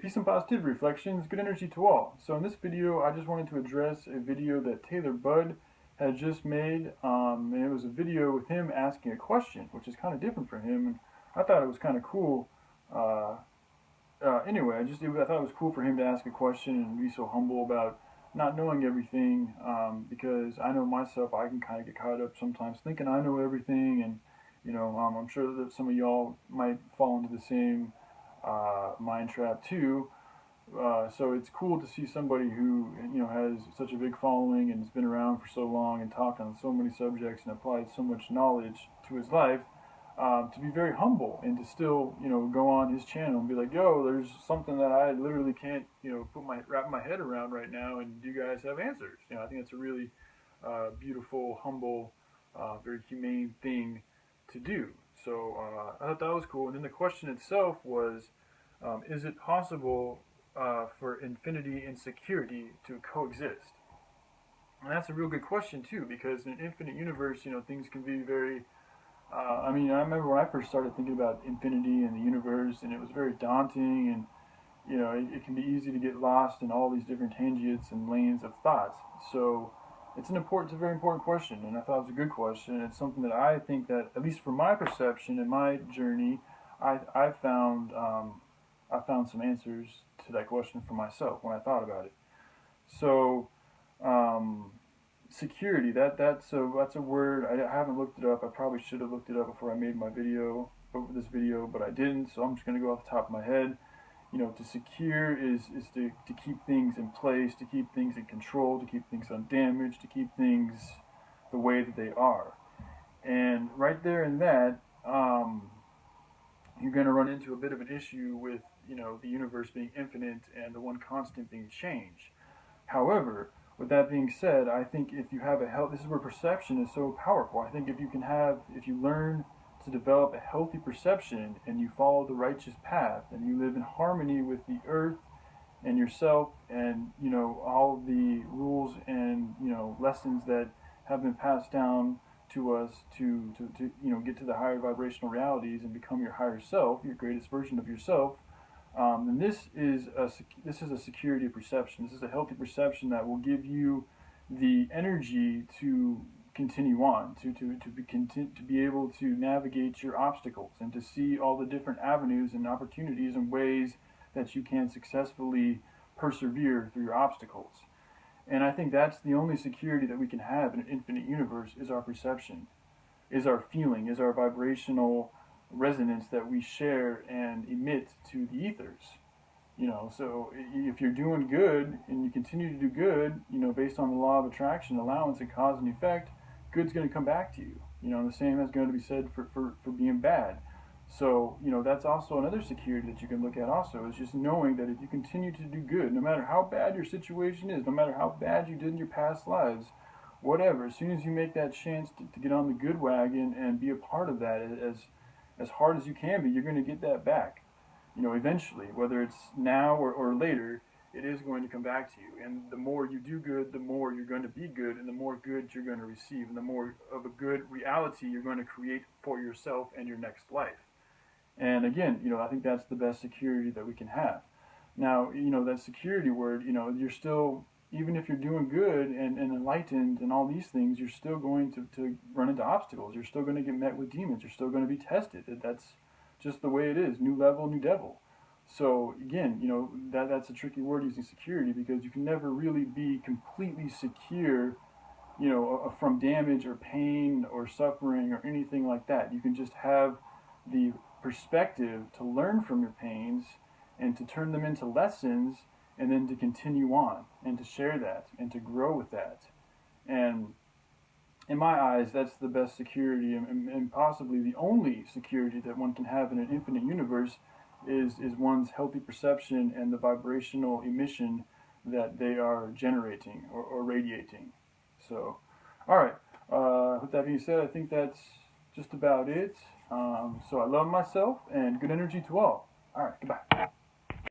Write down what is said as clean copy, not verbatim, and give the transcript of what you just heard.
peace and positivity reflections, good energy to all. So in this video, I just wanted to address a video that Taylor Budd had just made, and it was a video with him asking a question, which is kind of different for him, and I thought it was kind of cool. Anyway, I thought it was cool for him to ask a question and be so humble about not knowing everything, because I know myself, I can kind of get caught up sometimes thinking I know everything, and I'm sure that some of y'all might fall into the same mind trap too. So it's cool to see somebody who has such a big following and has been around for so long and talked on so many subjects and applied so much knowledge to his life, to be very humble and to still go on his channel and be like, yo, there's something that I literally can't wrap my head around right now, and you guys have answers. I think it's a really beautiful, humble, very humane thing to do. So I thought that was cool. And then the question itself was, is it possible for infinity and security to coexist? And that's a real good question too, because in an infinite universe, things can be very, I remember when I first started thinking about infinity and the universe, and it was very daunting, and it can be easy to get lost in all these different tangents and lanes of thoughts. So it's a very important question, and I thought it was a good question. It's something that I think that, at least from my perception and my journey, I found some answers to that question for myself when I thought about it. So security, that's a word. I haven't looked it up. I probably should have looked it up before I made this video, but I didn't. So I'm just going to go off the top of my head. To secure is to keep things in place, to keep things in control, to keep things undamaged, to keep things the way that they are. And right there in that, you're going to run into a bit of an issue with, the universe being infinite and the one constant being change. However, with that being said, I think if you have this is where perception is so powerful. I think if you learn to develop a healthy perception and you follow the righteous path and you live in harmony with the earth and yourself and all of the rules and lessons that have been passed down to us to get to the higher vibrational realities and become your higher self, your greatest version of yourself, then this is a security of perception. This is a healthy perception that will give you the energy to continue on, to be able to navigate your obstacles and to see all the different avenues and opportunities and ways that you can successfully persevere through your obstacles. And I think that's the only security that we can have in an infinite universe, is our perception, is our feeling, is our vibrational resonance that we share and emit to the ethers. So if you're doing good and you continue to do good, based on the law of attraction, allowance, and cause and effect, good's going to come back to you. The same is going to be said for being bad. So, that's also another security that you can look at also, is just knowing that if you continue to do good, no matter how bad your situation is, no matter how bad you did in your past lives, whatever, as soon as you make that chance to get on the good wagon and be a part of that as hard as you can be, you're going to get that back. Eventually, whether it's now or later, it is going to come back to you. And the more you do good, the more you're going to be good, and the more good you're going to receive, and the more of a good reality you're going to create for yourself and your next life. And again, I think that's the best security that we can have. Now, that security word, you're still, even if you're doing good and enlightened and all these things, you're still going to run into obstacles. You're still going to get met with demons. You're still going to be tested. That's just the way it is. New level, new devil. So again, that's a tricky word, using security, because you can never really be completely secure, from damage or pain or suffering or anything like that. You can just have the perspective to learn from your pains and to turn them into lessons, and then to continue on and to share that and to grow with that. And in my eyes, that's the best security, and possibly the only security that one can have in an infinite universe is one's healthy perception and the vibrational emission that they are generating or radiating. So, all right, with that being said, I think that's just about it. So I love myself, and good energy to all. All right, goodbye.